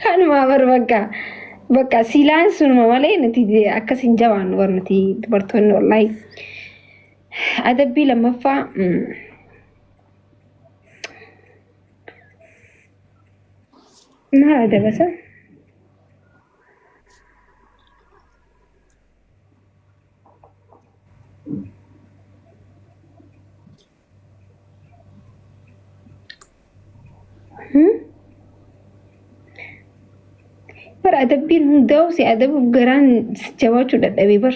kan ma bakka silaan sun malee nuti akkasin jabaan warnuti dubartoonni wallahi adabbii lammaffaa maal adabasa bar adabbiin hundaa'u si adabuuf garaan jabaachuu dadhabee bar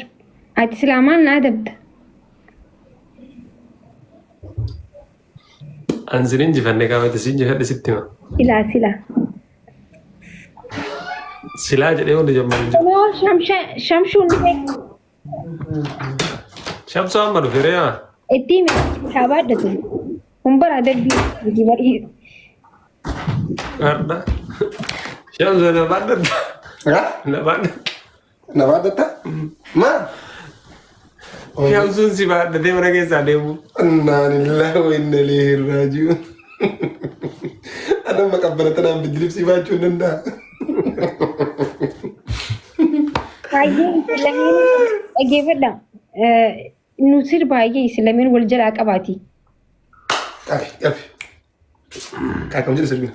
ati islaamaan na adabda anzirin jifanne qaamate siin jifadhe sittima silaa jedhee hundi jammaru jiru shamshuun shamsu amma dhufe reeyaa ittiin kaabaadhatu humbar adabbii barii arda shamsu nabaadhata ma shamsuun si baadhatee mana keessaa deemu innaa lillahi wa inna ilayhi raaji'uun adam maqabbalatan bidilif si baachuu hin danda'a baay'ee islamiin dhageeffadha nusir baay'ee islamiin wal jalaa qabaati qabi kaakam jedhu sirgina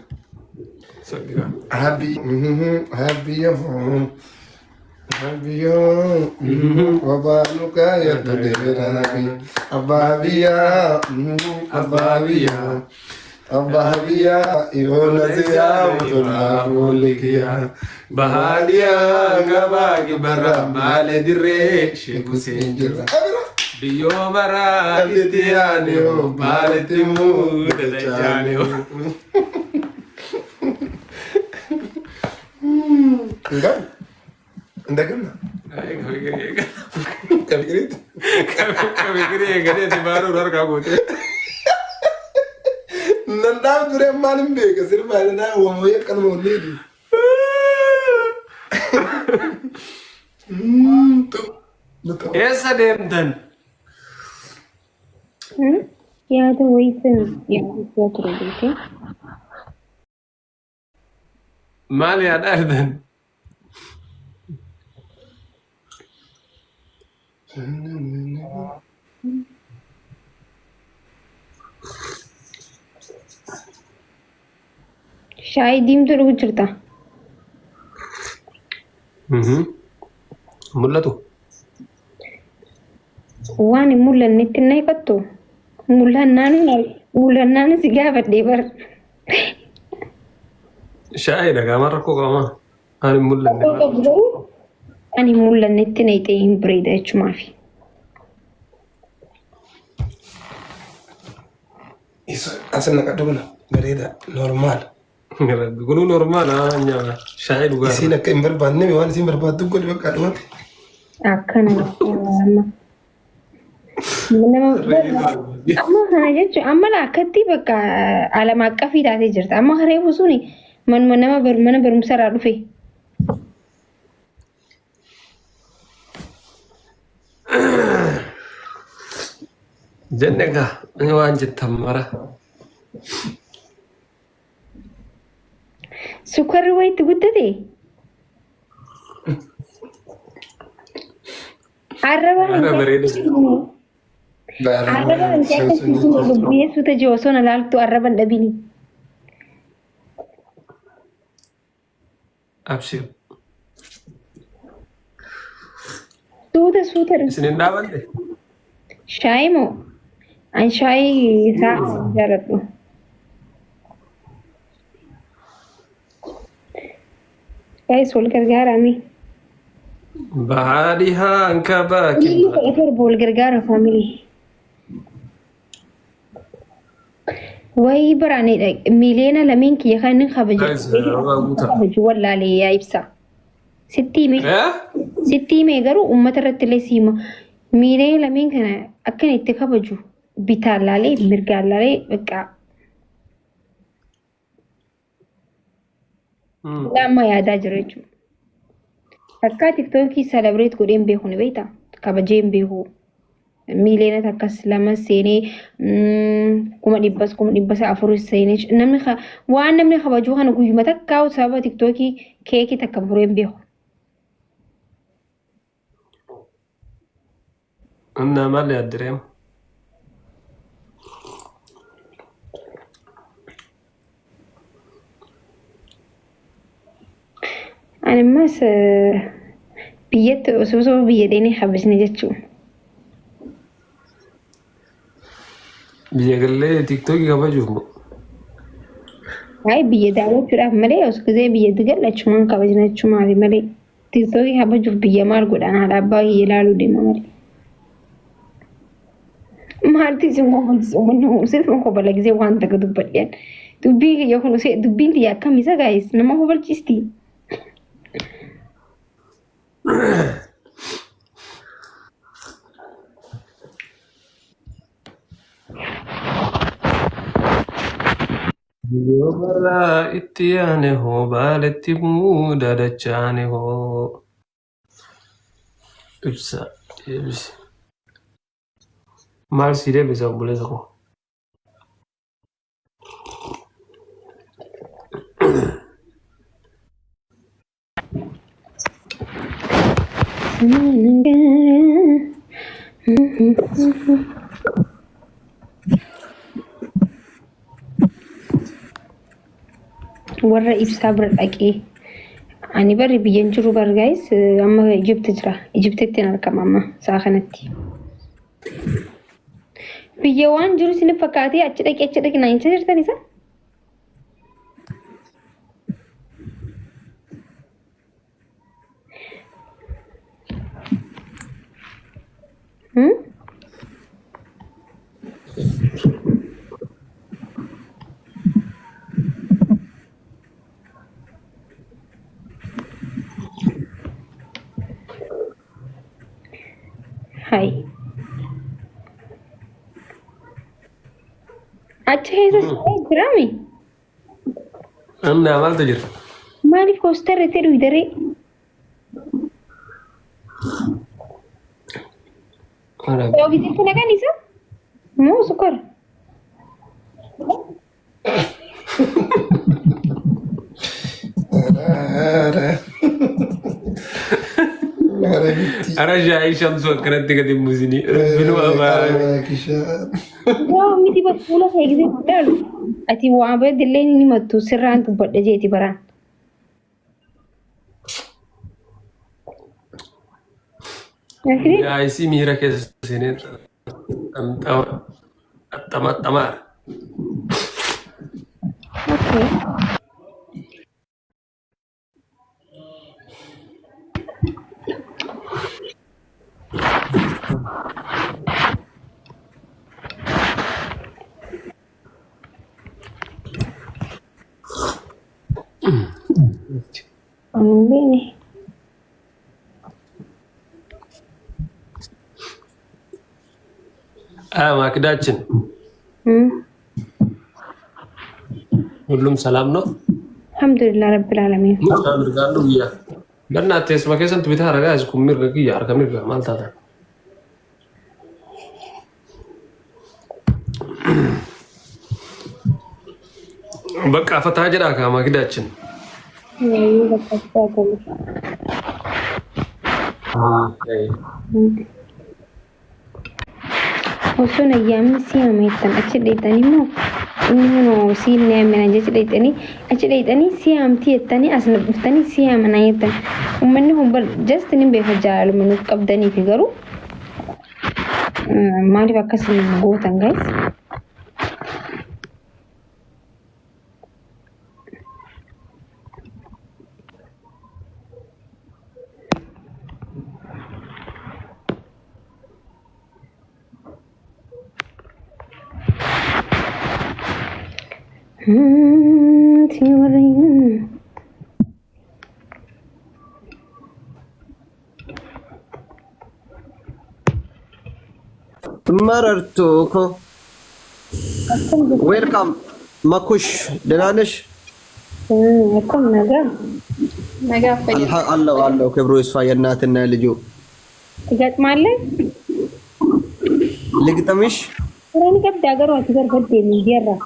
happy wabanuka yatuderabi ababiya iholasiya mutulabulikiya bahadiya ngabagi barra male dire sheku senjira biyo bara itiyane o male timu dajane o enggak ndagana kabikiri gade ti baru rar kagote nandam dure malim bega sirba na wo mo yakan mo ledi esa demtan ya da waisin ya turbe mal ya dardan शायद दीम तो रुक चलता मुल्ला तो वानी मुल्ला नित्य नहीं कतो मुल्ला नानु सिगा बड्डे पर शायद अगर हमारा को कामा अरे मुल्ला नित्य नहीं ते इम्ब्रेड है चुमाफी iso asal nak duguna bereda normal gunu normal nya shahidu ga sina kai barbanne mi wani sin barbadu ko de ka dum akkana amma kana jechu amma la akatti bakka alama aqafi taate jirta amma hareebu suni nama barumsa dhufe jennega ni wanje tamara sukar wait guddade araba bereda yesu ta joso na laltu araban dabini abshir suuta sinin dabande shaimo an shayi sa jaratu guys बोल gargaara mi bahadiha ankaba ifer बोल gargaara family way barani milena lamin ki yakan khabaju walla li ya ibsa sitti me garu ummata rattile sima mire lamin kana akan itti khabaju bitaalale mirgaalale baka lama yaada jirechu akka tiktok ki celebrate godin be hunu beta kabajem be ho ميلينا تكس لما سيني كم دبس أفرو سينيش وأنا من خبجوها نقول ما تكاو سبب تيك توكي كيكي تكبرين بيو أنا ما لي أدريم أنا ما بيت أسوسو بيديني خبزني جتشو بيجلي تيك توك كبجوه هاي بيدعو شرا ملي أسكزي بيدقل لشمان خبزنا شماري ملي تيك توك خبجو بيجمال قد أنا على باقي يلالو دي مالي ما أرتي سمو سيف ما خبر لك زي وان تكذب بديان تبي يكون سيء تبي لي كم يسا guys نما هو بالجستي يوبرا اتيانه هو بالتي مودا دچانه هو إبسا إبس مال سيده بيسا بوليسكو ورا إبسا برأكي أنا بري بينجرو برجايس أما جبت تنارك ماما ساخنتي بيجوان جرو سين فكاتي أشترك ناين شجر تاني سا هاي अच्छा है सर ग्रामी أنا عملت جر مالي كوستر تيرو يدري أنا لو بدي كنا كنيسة مو سكر أرجع أي شمس وكرت كده موزني بنو أبا لا ميتي بقولها هيك زي بدل أتي وعبد اللي إني ما توصل عن تبغى جيتي برا يا إيسي ميرا كيس سنين تمام اوكي bene ማክዳችን ሁሉም ሰላም ነው? አልሐምዱሊላህ ረብል ዓለሚን አድርጋሉ ያ በእናትህ ስማከሰንት ቤት አረጋ ያዝኩ ምርግ ያር ከምርግ ማልታታ በቃ ፈታ ጀራ ከማክዳችን وصلنا أيام سيما يتن أشديتني مو إنه سيني من أشديتني أشديتني سيام تيتني أصلا بفتني سيام أنا يتن ومنهم بل جست نبي هجال منو قبضني في قرو ما لي بكس الموجود guys مررتوكو ويلكم ماكوش دنانش أكون نجا الله كبرو يصفى يناتنا لجو جات مالك لقطمش راني كبدا قروة تقرب من ديرة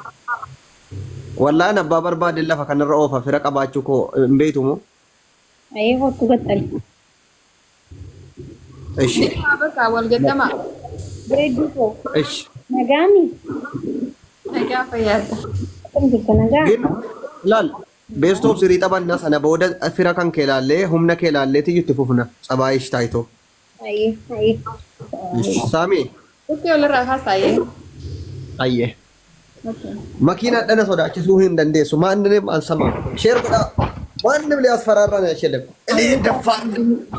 والله أنا بابر بعد الله فكان الرؤوفة في رقبة أشوكو بيتهم أيوه تقتل إيش بك أول قدامة بريدوكو إيش نجامي نجا فياد تمسك نجام جن لا بيستوب سري طبعا الناس أنا بودا أفرا كان كلالة هم نكلالة تيجي تفوفنا صبايش تايتو أيه أيه سامي اوكي ولا راح سايه أيه اوكي ماكينة أنا صدا كسوهين دندي سو ما عندنا ما سما شير كذا ما عندنا بلي أسفرارنا شلب اللي دفع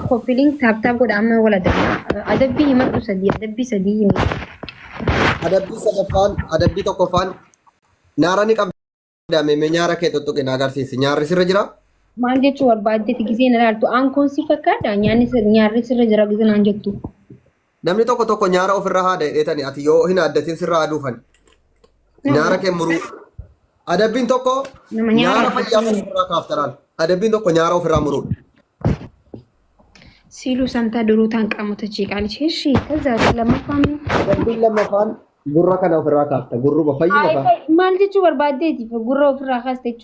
كوبيلينج تاب تاب قد عمل ولا ده أدبي ما تسدي أدبي سدي أدبي سدفان أدبي تكوفان ناراني كم دامي منيارا كي تطو كي ناغار سيسي نياري سرجرا ما عندي شو بعد تيجي نرالتو أنكون سيفكا ده يعني نياري سرجرا كذا نانجتو namni tokko nyaara ofirra haadha dheetani ati yoo hin addatin sirraa aduufan nyaara kee muruu adabbiin tokko nyaara fayyaa ofirraa kaaftaraan adabbiin tokko nyaara ofirraa muruu ሲሉ ሰምታ ድሩታን ቀሙተች ቃልች እሺ ከዛ ለማፋም adabbiin lammaffaan gurra kana ofirraa kaafta gurruma fayyuma ማልጅቹ በርባዴቲ ጉራ ፍራ ካስተቹ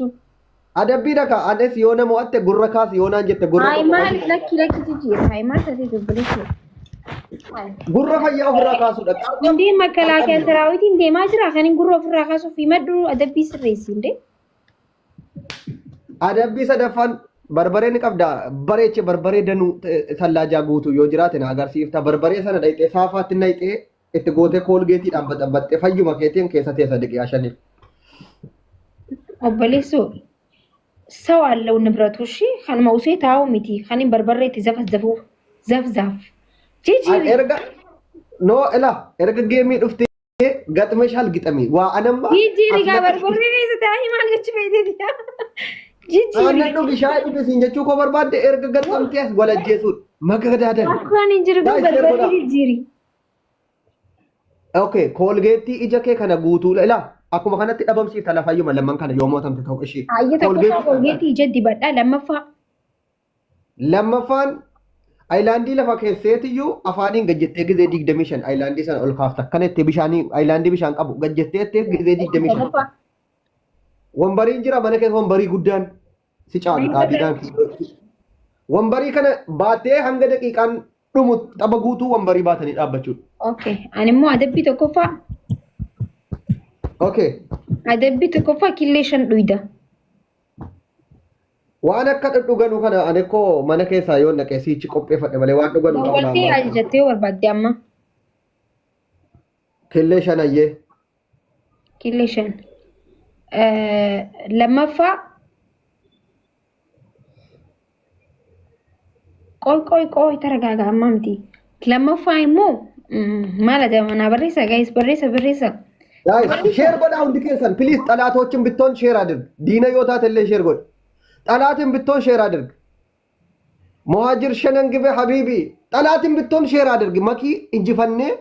adabbii dhaka anes yoo nama mo'atte gurra kaas yoo naan jette gurra አይ ማል ለኪ ለኪ ትጂ አይ ማል ተቴ ብለሽ gurra fayyaa ofirraa kaasudha እንዴ መከላከያ ሰራዊት እንዴ ማጅራ ከኒን ጉራ ፍራ ካሱ ፊመዱ አደቢ ስሬሲ እንዴ adabbii sadaffaan barbaree ni qabda bareeche barbaree danuu sallaajaa guutuu yoo jiraate na agarsiifta barbaree sana dhayxee saafaatti nayxee itti gootee koolgeetiidhaan baxabaxxee fayyuma keetiin keessa teessa dhiqee ashaniif ኦበሌሶ ሰው አለው ንብረቱ እሺ ካን መውሴ ታው ሚቲ ካን በርበሬ ተዘፈዘፉ ዘፍዛፍ ጂጂ erga no ila erga geemii dhuftee gaxmeeshaal gixamii waa anamma ጂጂ ሪጋ በርበሬ ይዘታይ ማለች ቤቴ ጂጂ aannan dhugi shaayii dhugi siin jechuu koo barbaadde erga gaxamtee as walajjeesuudha magadaadan አኳን እንጅር በርበሬ ጂጂ okay koolgeetii ija kee kana guutuu ila akkuma kanatti dhabamsiifta lafayyuma lamman kana yoo mootamte ta'u ishee አየተ ኮልጌቲ ጀዲ በዳ ለመፋ lammaffaan Ayilaandii lafa keesseetiyyuu afaaniin gajjettee gizee 25 ayilaandii sana ol kaafta akkanatti bishaanii ayilaandii bishaan qabu gajjetteetti gizee 25 wambariin jira mana keessa wambarii guddaan si caalu dhaabidhaan wambarii kana baatee hanga daqiiqaan dhumu tapha guutuu wambarii baatanii dhaabbachuudha. ኦኬ አንሞ አደቢ ተኮፋ Okay አደቢ ተኮፋ ኪሌሽን ዱይዳ waan akka dhuganu kana ani koo mana keessaa yoo naqee siichi qopheeffadhe malee waan dhuganu ወልቲ አጀቴ ወርባዳማ killee shanayyee ኪሌሽን ለመፋ ቆይ ተረጋጋ ማምቲ ለመፋ ይሞ ማለት ማና በሬሳ ጋይስ በሬሳ guys share godhaa hundi keessan please xalaatooችን bittoon share adirg diina yoo taatellee share godha xalaatiin bittoon share adirg muhaajir shanan gibe habiibi xalaatiin bittoon share adirg makii injifannee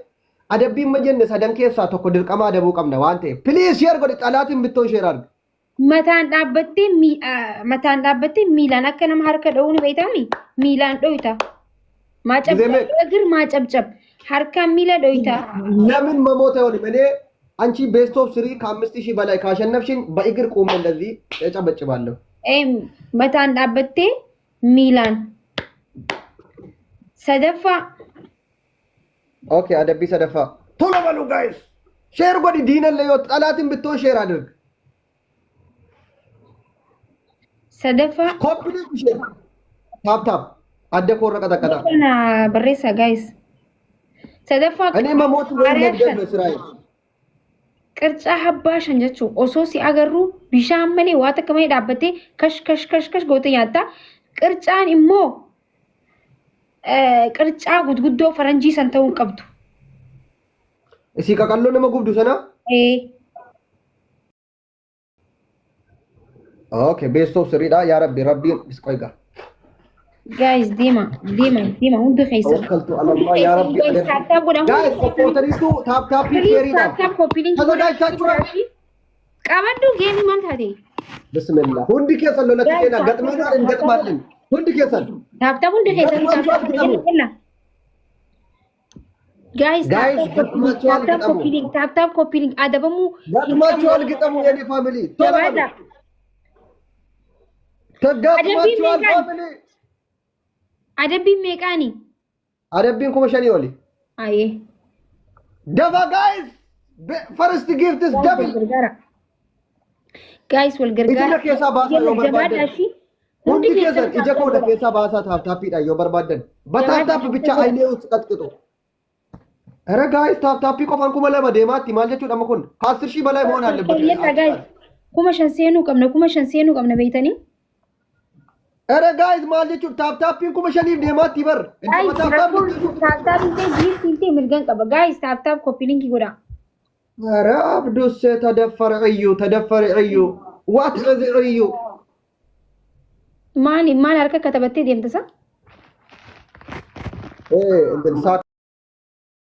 adabbiin ma jenne sadan keessaa tokko dirqama adabuu qabna waan ta'eef please share godhi xalaatiin bittoon share adirg mataan dhaabbattee miilaan akka nama harka dha'uun beekami miilaan dhoyta maacabcab harkaan miila dhoyta ለምን መሞተ ይሆን እኔ አንቺ ቤስት ኦፍ 3 ከ5000 በላይ ካሸነፍሽኝ በእግር ቆሜ እንደዚህ እጨበጭባለሁ mataan dhaabbattee miilaan sadaffa ኦኬ አደቢ ሰደፋ ቶሎ በሉ ጋይስ ሼር ጎዲ ዲነለ ይወጥ ጠላትን ብትሆን ሼር አድርግ sadaffa ኮፒ ሼር ታፕ አደ ኮረቀ ተቀጣ kana barreessa guys sadaffa እኔ መሞት ወይ ነገር ስራዬ ቅርጫ ሀባሽን ጀቹ ኦሶሲ አገሩ ቢሻን መሌ ዋተ ከመይ ዳበቴ ከሽ ጎተ ያታ ቅርጫን ኢሞ ቅርጫ ጉድጉዶ ፈረንጂ ሰንተውን ቀብቱ እሲ ከቀሎ ነመ ጉብዱ ሰና ኦኬ ቤስት ኦፍ 3 ዳ ያ ረቢ እስቆይጋ guys dima hundu khaysa ወከልቱ አላህ ያ ረቢ ጋይስ ኮፖርተሪቱ ታፕ ሼሪዳ ተዘጋጅታችሁ ቀበዱ ጌሚ ማንታዴ بسم ሁንዲ ከሰሎ ለከቴና ገጥመና እንገጥማለን ሁንዲ ከሰል ታፕ ሁንዱ khaysa Guys, Guys, gatumachuan gitamu. tap copy link. Adabamu. Gatumachuan gitamu yani family. Jabaadha. Gatumachuan family. Adabbiin meeqaani? Adabbiin kuma shanii oli. Ayee. Daba guys. First gift is double. Guys, wal gargaara. Ijina keessaa baasaa yoo barbaadan. Jabaadhaa fi Hundi keessan ija kooda keessaa baasaa taaptaappiidha yoo barbaadan. Bataataaf bicha aynee uus qaxqixu. Era guys taaptaappii qofaan kuma lama deemaatti maal jechuudha amma kun? Kaasir shii balaa moon haallee. Kuma shan seenuu qabna beeytanii? Era guys maal jechuudha taaptaappiin kuma shaniif deemaatti bar. Taaptaappiin jiirtiin mirgan qaba. Guys taaptaap koppii linkii godhaa. Era abdusse tadaffar ayyu. What is ayyu? Maal harka katabattee deemtasa? Entan